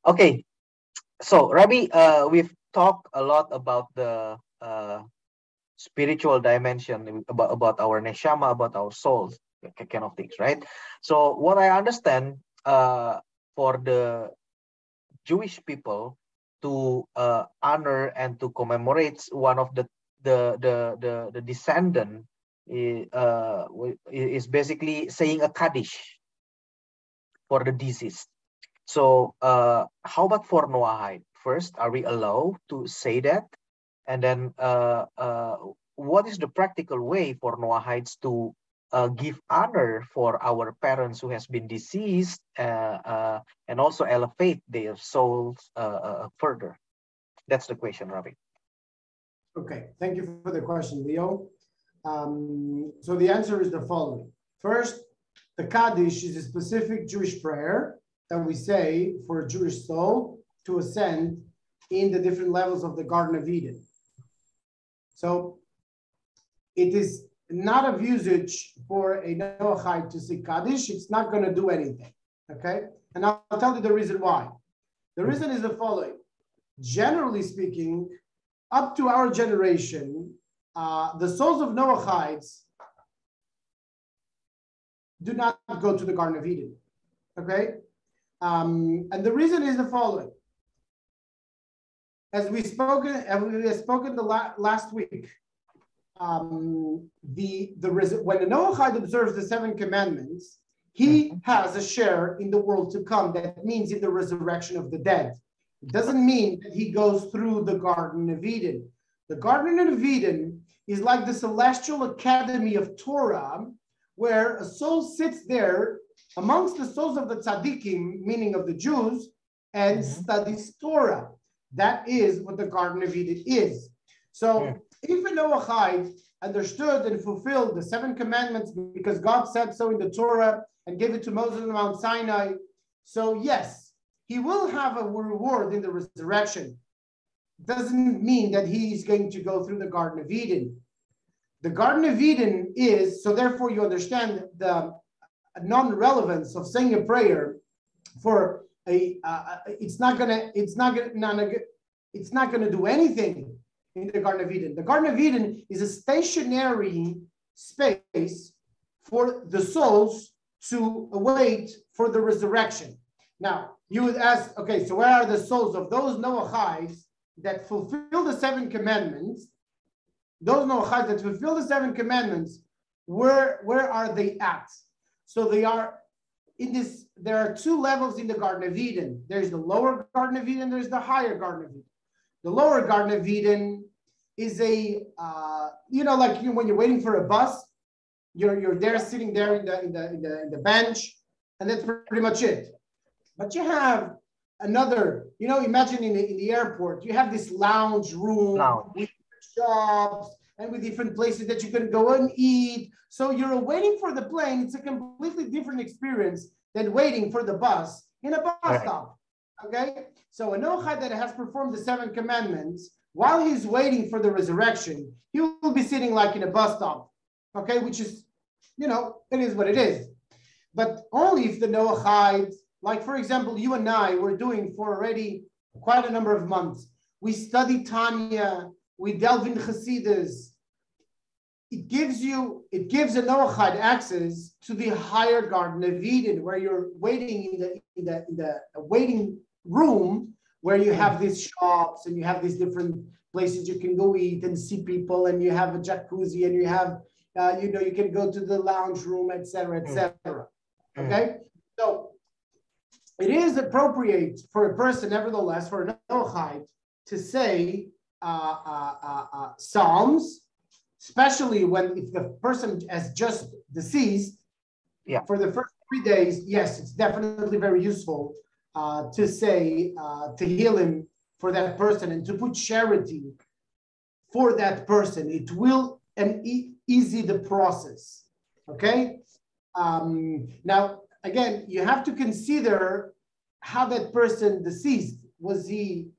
Okay, so Rabbi, we've talked a lot about the spiritual dimension, about our neshama, about our souls, kind of things, right? So what I understand, for the Jewish people to honor and to commemorate one of the descendant, is basically saying a Kaddish for the deceased. So how about for Noahide? First, are we allowed to say that? And then what is the practical way for Noahides to give honor for our parents who has been deceased, and also elevate their souls further? That's the question, Ravi. Okay, thank you for the question, Leo. So the answer is the following. First, the Kaddish is a specific Jewish prayer that we say for a Jewish soul to ascend in the different levels of the Garden of Eden. So it is not of usage for a Noahide to say Kaddish. It's not going to do anything, okay? And I'll tell you the reason why. The reason is the following. Generally speaking, up to our generation, the souls of Noahides do not go to the Garden of Eden, okay? And the reason is the following. As we spoken last week, when the Noahide observes the 7 commandments, he has a share in the world to come. That means in the resurrection of the dead. It doesn't mean that he goes through the Garden of Eden. The Garden of Eden is like the celestial academy of Torah, where a soul sits there amongst the souls of the tzaddikim, meaning of the Jews, and studies Torah. That is what the Garden of Eden is. So if a Noahide understood and fulfilled the 7 commandments because God said so in the Torah and gave it to Moses on Mount Sinai, so yes, he will have a reward in the resurrection. Doesn't mean that he's going to go through the Garden of Eden. The Garden of Eden is, so therefore you understand the non-relevance of saying a prayer for it's not gonna do anything in the Garden of Eden. The Garden of Eden is a stationary space for the souls to await for the resurrection. Now, you would ask, okay, so where are the souls of those Noahides that fulfill the 7 commandments? Those Noahides that fulfill the 7 commandments, where are they at? So they are in this, there are 2 levels in the Garden of Eden. There's the lower Garden of Eden, there's the higher Garden of Eden. The lower Garden of Eden is a, when you're waiting for a bus, you're there sitting there in the bench, and that's pretty much it. But you have another, imagine in the airport, you have this lounge room with shops and with different places that you can go and eat. So you're waiting for the plane. It's a completely different experience than waiting for the bus in a bus stop. Okay? So a Noahide that has performed the 7 commandments, while he's waiting for the resurrection, he will be sitting like in a bus stop. Okay? Which is, it is what it is. But only if the Noahide, like for example, you and I were doing for already quite a number of months. We study Tanya, we delve in Chassidus. It gives a Noahide access to the higher Garden of Eden, where you're waiting in the waiting room, where you have these shops and you have these different places you can go eat and see people, and you have a jacuzzi, and you have you can go to the lounge room, etc., etc. Okay, so it is appropriate for a person, nevertheless, for a Noahide to say Psalms, especially if the person has just deceased. For the first 3 days, yes, it's definitely very useful to say, to heal him for that person and to put charity for that person. It will easy the process, okay? Now, again, you have to consider how that person deceased. Was he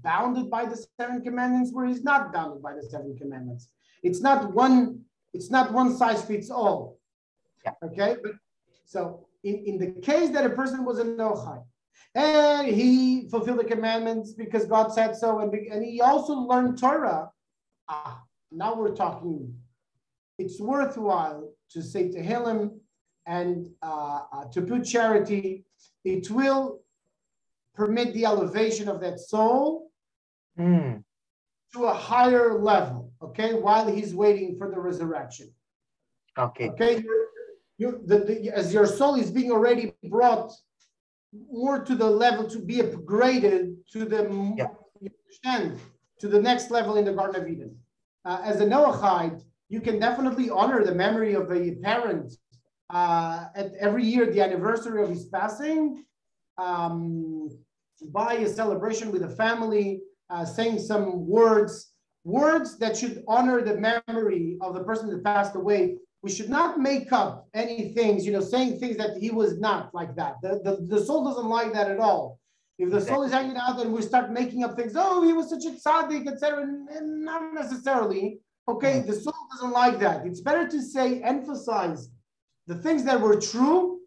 bounded by the 7 commandments, where he's not bounded by the 7 commandments? It's not one size fits all. Okay, but so in the case that a person was a Noahide And he fulfilled the commandments because God said so. And he also learned Torah. Now we're talking. It's worthwhile to say Tehillim and to put charity. It will permit the elevation of that soul to a higher level, okay, while he's waiting for the resurrection. Okay. Okay, as your soul is being already brought more to the level to be upgraded to the, you understand, to the next level in the Garden of Eden. As a Noahide, you can definitely honor the memory of a parent at every year, the anniversary of his passing, by a celebration with the family, saying some words that should honor the memory of the person that passed away. We should not make up any things, saying things that he was not like that. The soul doesn't like that at all. If the soul is hanging out, then we start making up things. Oh, he was such a tzaddik, etc. And not necessarily. Okay, the soul doesn't like that. It's better to say, emphasize the things that were true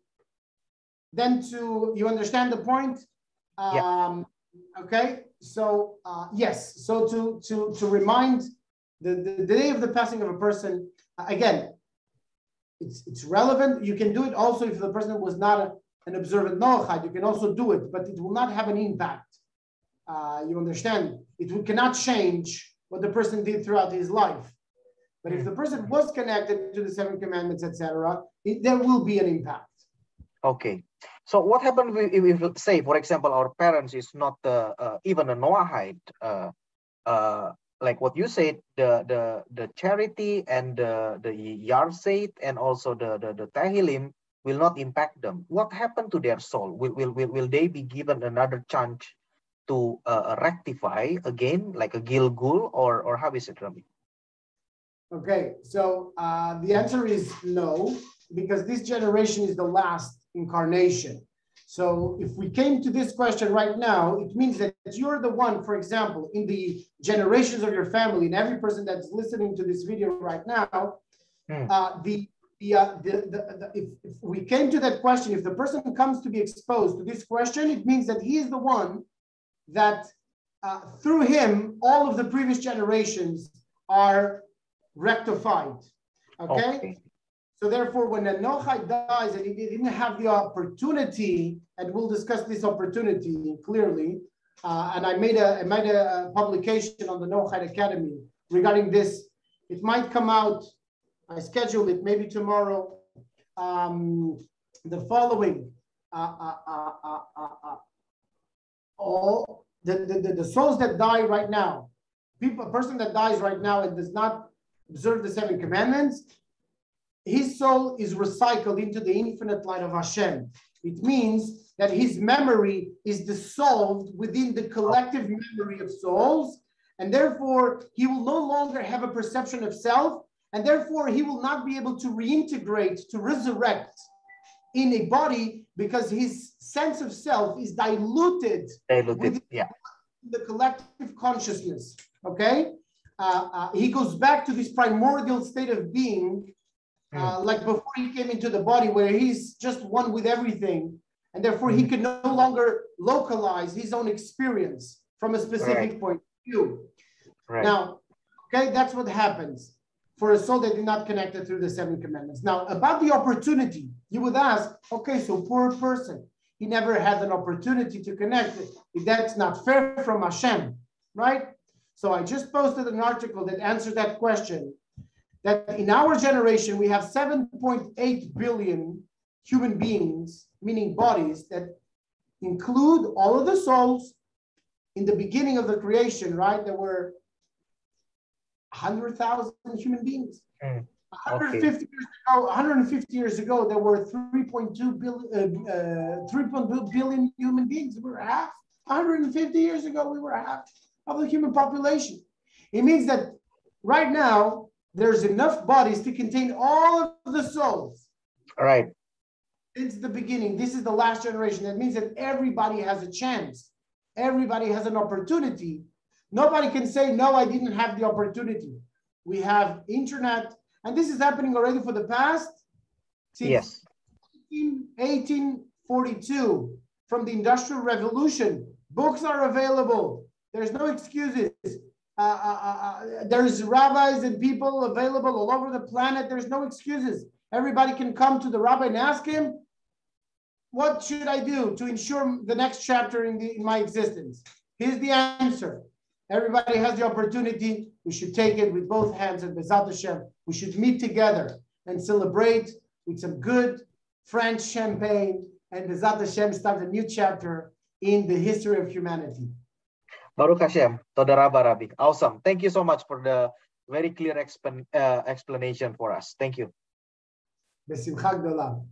than to, you understand the point? Okay, so yes, so to remind the day of the passing of a person, again, it's relevant. You can do it also if the person was not an observant Noahide. You can also do it, but it will not have an impact. You understand? It cannot change what the person did throughout his life. But if the person was connected to the 7 commandments, etc., there will be an impact. Okay. So what happens if say, for example, our parents is not even a Noahide, like what you said, the charity and the yahrzeit and also the tehillim will not impact them. What happened to their soul? Will they be given another chance to rectify again, like a Gilgul, or how is it, Rami? Okay, so the answer is no, because this generation is the last incarnation. So if we came to this question right now, it means that you're the one, for example, in the generations of your family, and every person that's listening to this video right now, if we came to that question, if the person comes to be exposed to this question, it means that he is the one that through him, all of the previous generations are rectified. Okay? So therefore, when a Noahide dies and he didn't have the opportunity, and we'll discuss this opportunity clearly, and I made a publication on the Noahide Academy regarding this. It might come out, I scheduled it maybe tomorrow, the following. All the souls that die right now, a person that dies right now and does not observe the 7 commandments, his soul is recycled into the infinite light of Hashem. It means that his memory is dissolved within the collective memory of souls, and therefore he will no longer have a perception of self, and therefore he will not be able to reintegrate, to resurrect in a body, because his sense of self is diluted within the collective consciousness. Okay? He goes back to this primordial state of being, like before he came into the body, where he's just one with everything, and therefore he can no longer localize his own experience from a specific point of view. Now, okay, that's what happens for a soul that is not connected through the 7 commandments. Now, about the opportunity, you would ask, okay, so poor person, he never had an opportunity to connect. That's not fair from Hashem, right? So I just posted an article that answered that question, that in our generation, we have 7.8 billion human beings, meaning bodies, that include all of the souls. In the beginning of the creation, right, there were 100,000 human beings. 150 years ago, there were 3.2 billion human beings. We were half. 150 years ago, we were half of the human population. It means that right now, there's enough bodies to contain all of the souls. All right. Since the beginning, this is the last generation. That means that everybody has a chance. Everybody has an opportunity. Nobody can say, no, I didn't have the opportunity. We have internet, and this is happening already for the past since 1842. from the Industrial Revolution. Books are available. There's no excuses. There's rabbis and people available all over the planet. There's no excuses. Everybody can come to the rabbi and ask him, what should I do to ensure the next chapter in my existence? Here's the answer. Everybody has the opportunity. We should take it with both hands, and B'ezrat Hashem, we should meet together and celebrate with some good French champagne, and B'ezrat Hashem start a new chapter in the history of humanity. Baruch Hashem, Toda Rabba Rabbi. Awesome. Thank you so much for the very clear explanation for us. Thank you. Besimcha gdola.